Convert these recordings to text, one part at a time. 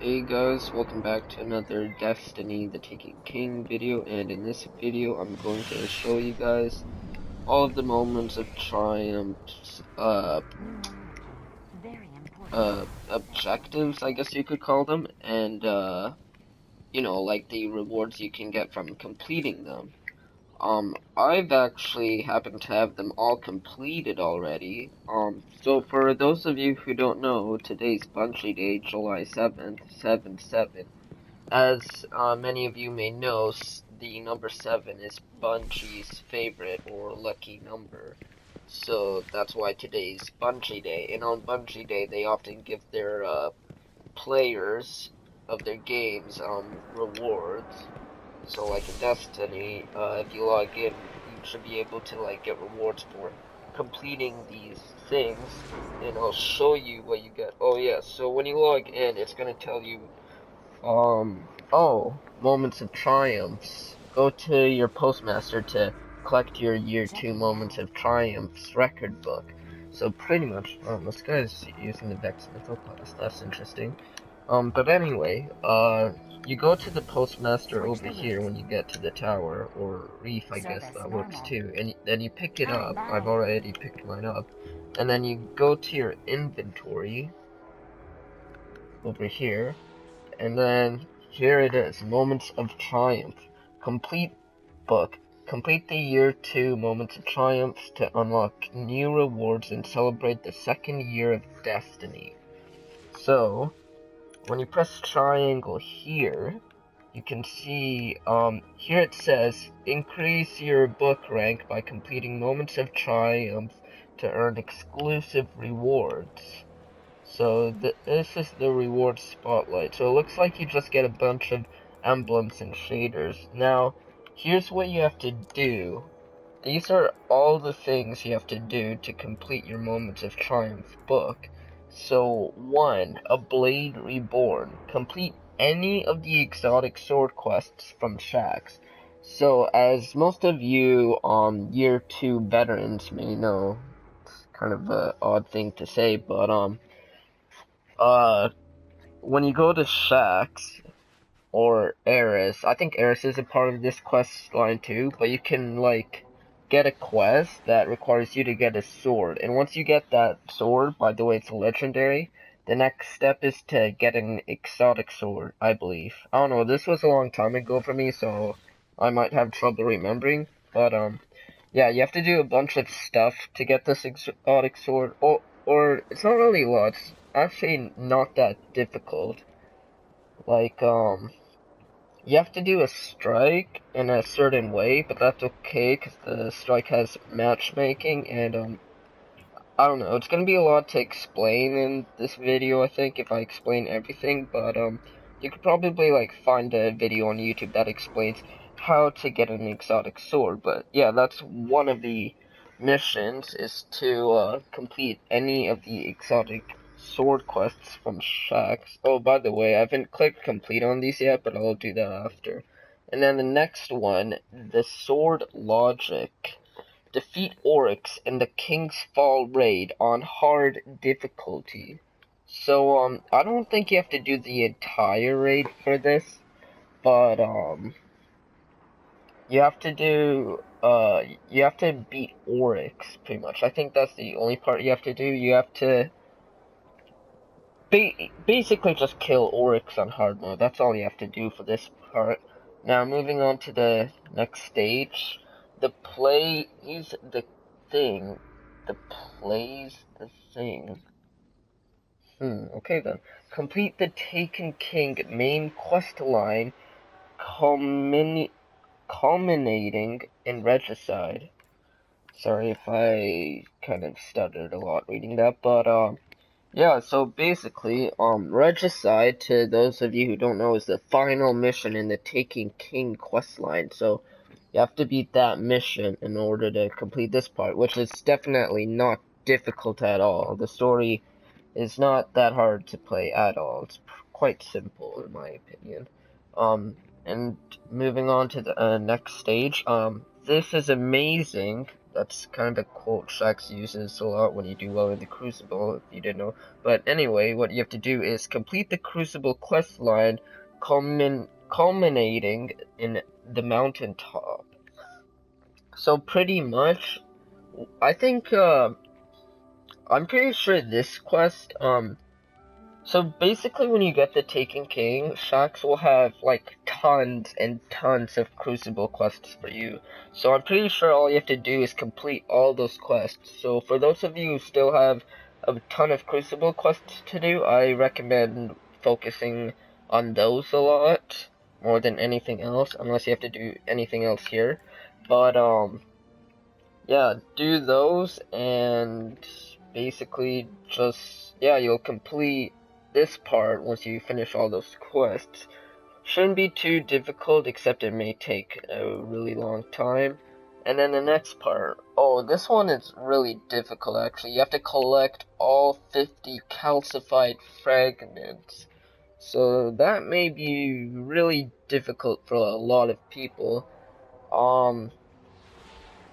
Hey guys, welcome back to another Destiny the Taken King video, and in this video I'm going to show you guys all of the moments of triumphs, objectives I guess you could call them, and like the rewards you can get from completing them. I've actually happened to have them all completed already. So for those of you who don't know, today's Bungie Day, July 7th, 7/7. As many of you may know, the number 7 is Bungie's favorite or lucky number. So that's why today's Bungie Day. And on Bungie Day, they often give their players of their games rewards. So like in Destiny, if you log in, you should be able to like get rewards for completing these things. And I'll show you what you get. Oh yeah, so when you log in, it's gonna tell you moments of triumphs. Go to your postmaster to collect your year 2 moments of triumphs record book. So pretty much, this guy's using the Vex Mytho class. That's interesting. But anyway, you go to the postmaster over here when you get to the tower, or reef, I guess that works too, and then you pick it up. I've already picked mine up. And then you go to your inventory over here, and then here it is, Moments of Triumph. Complete book. Complete the year 2 Moments of Triumph to unlock new rewards and celebrate the second year of Destiny. So, when you press triangle here, you can see, here it says, increase your book rank by completing Moments of Triumph to earn exclusive rewards. So this is the reward spotlight. So it looks like you just get a bunch of emblems and shaders. Now, here's what you have to do. These are all the things you have to do to complete your Moments of Triumph book. So 1. A Blade Reborn. Complete any of the exotic sword quests from Shaxx. So as most of you year 2 veterans may know, it's kind of an odd thing to say, but when you go to Shaxx or Eris, I think Eris is a part of this quest line too, but you can like get a quest that requires you to get a sword, and once you get that sword, by the way it's legendary, the next step is to get an exotic sword, I believe. I don't know, this was a long time ago for me, so I might have trouble remembering, but yeah, you have to do a bunch of stuff to get this exotic sword, or it's not really a lot, it's actually not that difficult. Like, you have to do a strike in a certain way, but that's okay, because the strike has matchmaking, and, I don't know, it's gonna be a lot to explain in this video, I think, if I explain everything, but, you could probably, like, find a video on YouTube that explains how to get an exotic sword, but, yeah, that's one of the missions, is to, complete any of the exotic sword quests from Shaxx. Oh, by the way, I haven't clicked complete on these yet, but I'll do that after. And then the next one, the Sword Logic. Defeat Oryx in the King's Fall raid on hard difficulty. So, I don't think you have to do the entire raid for this, but, you have to do, you have to beat Oryx, pretty much. I think that's the only part you have to do. You have to basically just kill Oryx on hard mode. That's all you have to do for this part. Now, moving on to the next stage. The plays the thing. The plays the thing. Okay then. Complete the Taken King main quest line, culminating in Regicide. Sorry if I kind of stuttered a lot reading that, but, yeah, so basically, Regicide, to those of you who don't know, is the final mission in the Taken King questline, so you have to beat that mission in order to complete this part, which is definitely not difficult at all. The story is not that hard to play at all. It's quite simple, in my opinion. And moving on to the next stage, this is amazing. That's kind of a quote Shaxx uses a lot when you do well in the Crucible, if you didn't know. But anyway, what you have to do is complete the Crucible quest line, culminating in the mountaintop. So pretty much, I think, I'm pretty sure this quest, so basically when you get the Taken King, Shaxx will have, like, tons and tons of Crucible quests for you. So I'm pretty sure all you have to do is complete all those quests. So for those of you who still have a ton of Crucible quests to do, I recommend focusing on those a lot, more than anything else, unless you have to do anything else here. But, yeah, do those, and basically just, yeah, you'll complete this part once you finish all those quests. Shouldn't be too difficult, except it may take a really long time. And then the next part, oh, this one is really difficult actually. You have to collect all 50 calcified fragments. So that may be really difficult for a lot of people.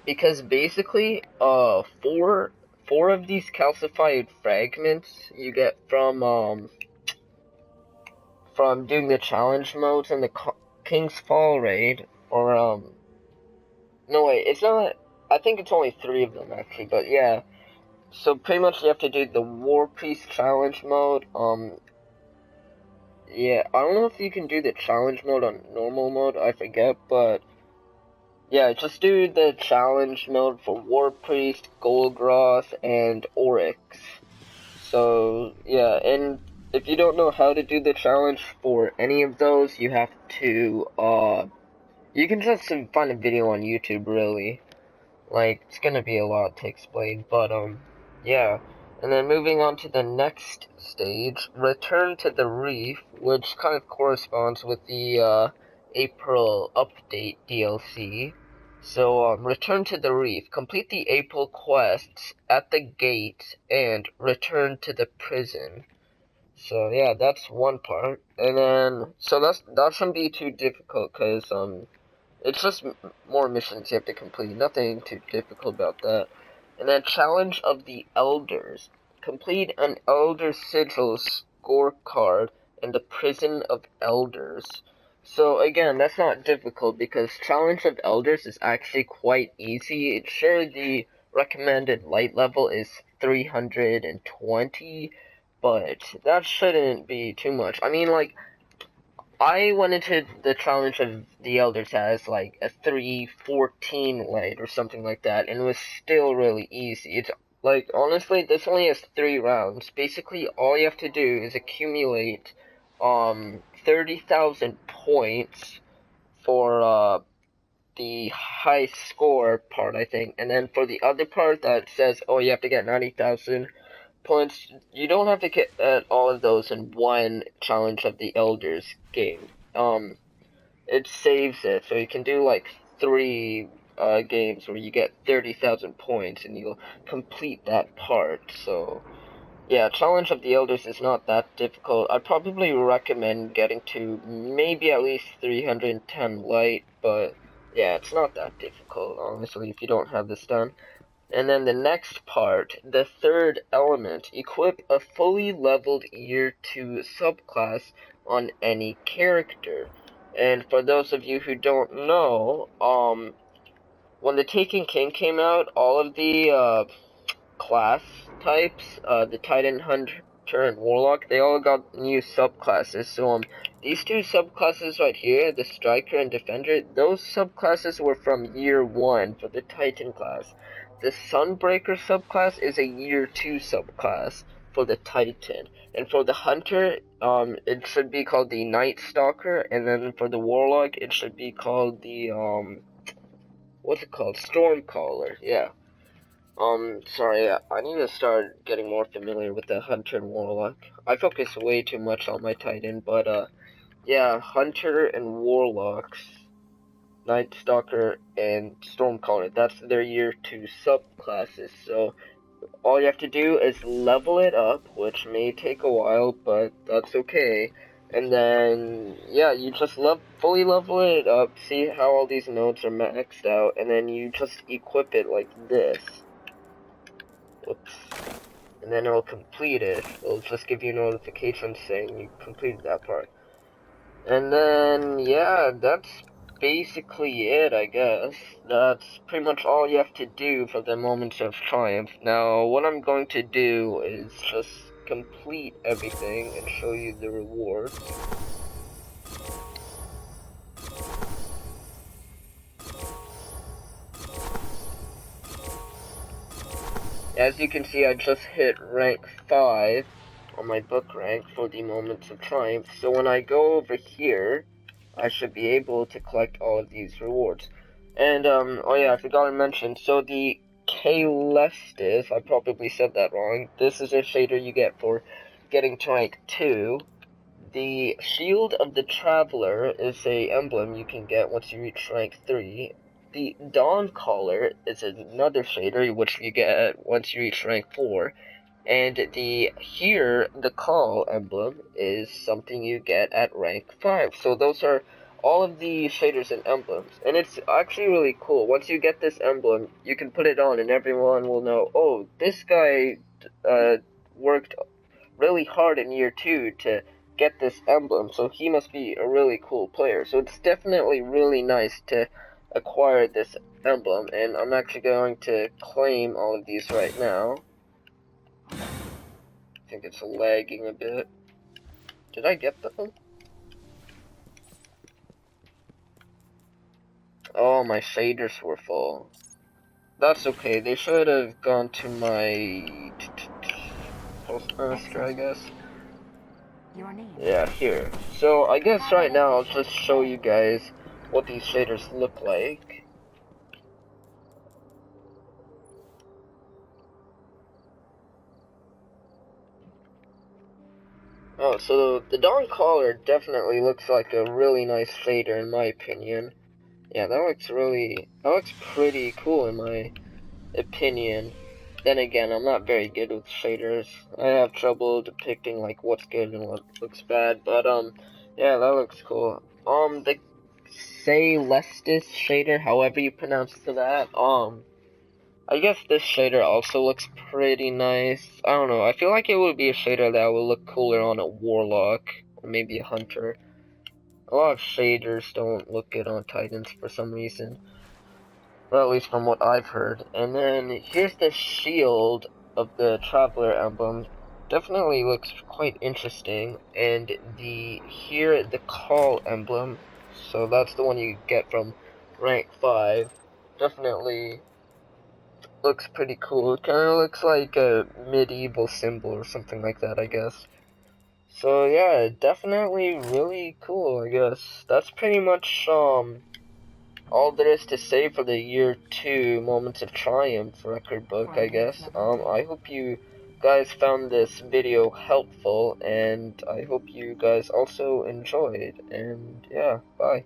Because basically, four of these calcified fragments you get from doing the challenge modes in the King's Fall raid, or no wait, it's not. I think it's only 3 of them actually, but yeah. So pretty much you have to do the War Priest challenge mode. Yeah, I don't know if you can do the challenge mode on normal mode. I forget, but. Yeah, just do the challenge mode for War Priest, Golgroth, and Oryx. So, yeah, and if you don't know how to do the challenge for any of those, you have to, you can just find a video on YouTube, really. Like, it's gonna be a lot to explain, but, yeah. And then moving on to the next stage, Return to the Reef, which kind of corresponds with the, April update DLC. So, return to the reef, complete the April quests at the gate, and return to the prison. So, yeah, that's one part. And then, so that shouldn't be too difficult, because, it's just more missions you have to complete. Nothing too difficult about that. And then, Challenge of the Elders. Complete an Elder Sigil scorecard in the Prison of Elders. So again, that's not difficult because Challenge of Elders is actually quite easy. Sure, the recommended light level is 320, but that shouldn't be too much. I mean, like, I went into the Challenge of the Elders as, like, a 314 light or something like that, and it was still really easy. It's, like, honestly, this only has 3 rounds. Basically, all you have to do is accumulate, 30,000 points for, the high score part, I think. And then for the other part that says, oh, you have to get 90,000 points, you don't have to get all of those in one Challenge of the Elders game. It saves it, so you can do, like, 3, games where you get 30,000 points and you'll complete that part, so. Yeah, Challenge of the Elders is not that difficult. I'd probably recommend getting to maybe at least 310 light, but yeah, it's not that difficult, honestly, if you don't have this done. And then the next part, the third element, equip a fully leveled Year 2 subclass on any character. And for those of you who don't know, when the Taken King came out, all of the, class types, the Titan, Hunter, and Warlock, they all got new subclasses. So, these 2 subclasses right here, the Striker and Defender, those subclasses were from Year 1 for the Titan class. The Sunbreaker subclass is a Year 2 subclass for the Titan. And for the Hunter, it should be called the Night Stalker, and then for the Warlock, it should be called the, what's it called? Stormcaller, yeah. Sorry, I need to start getting more familiar with the Hunter and Warlock. I focus way too much on my Titan, but, yeah, Hunter and Warlocks, Night Stalker, and Stormcaller, that's their Year 2 subclasses, so all you have to do is level it up, which may take a while, but that's okay, And then, yeah, you just fully level it up, see how all these nodes are maxed out, and then you just equip it like this. Whoops. And then it'll complete it. It'll just give you a notification saying you completed that part. And then, yeah, that's basically it, I guess. That's pretty much all you have to do for the Moments of Triumph. Now, what I'm going to do is just complete everything and show you the rewards. As you can see, I just hit rank 5 on my book rank for the Moments of Triumph. So when I go over here, I should be able to collect all of these rewards. And, oh yeah, I forgot to mention, so the Caelestis, I probably said that wrong. This is a shader you get for getting to rank 2. The Shield of the Traveler is a emblem you can get once you reach rank 3. The Dawn Caller is another shader which you get once you reach rank 4. And the Hear the Call emblem is something you get at rank 5. So those are all of the shaders and emblems. And it's actually really cool. Once you get this emblem, you can put it on and everyone will know, oh, this guy worked really hard in year 2 to get this emblem, so he must be a really cool player. So it's definitely really nice to acquire this emblem, and I'm actually going to claim all of these right now. I think it's lagging a bit. Did I get them? Oh, my shaders were full. That's okay, they should have gone to my postmaster, I guess. Your name. Yeah, here. So I guess right now I'll just show you guys what these shaders look like. Oh, so the Dawn Caller definitely looks like a really nice shader in my opinion. Yeah, that looks pretty cool in my opinion. Then again, I'm not very good with shaders. I have trouble depicting like what's good and what looks bad, but yeah, that looks cool. The Caelestis shader, however you pronounce that, I guess this shader also looks pretty nice. I don't know, I feel like it would be a shader that would look cooler on a Warlock, or maybe a Hunter. A lot of shaders don't look good on Titans for some reason. Well, at least from what I've heard. And then here's the shield of the Traveler emblem. Definitely looks quite interesting. And here the Call emblem. So that's the one you get from rank 5. Definitely looks pretty cool. It kind of looks like a medieval symbol or something like that, I guess. So yeah, definitely really cool, I guess. That's pretty much all there is to say for the year 2 Moments of Triumph record book, I guess. I hope you guys found this video helpful, and I hope you guys also enjoyed, and yeah, bye.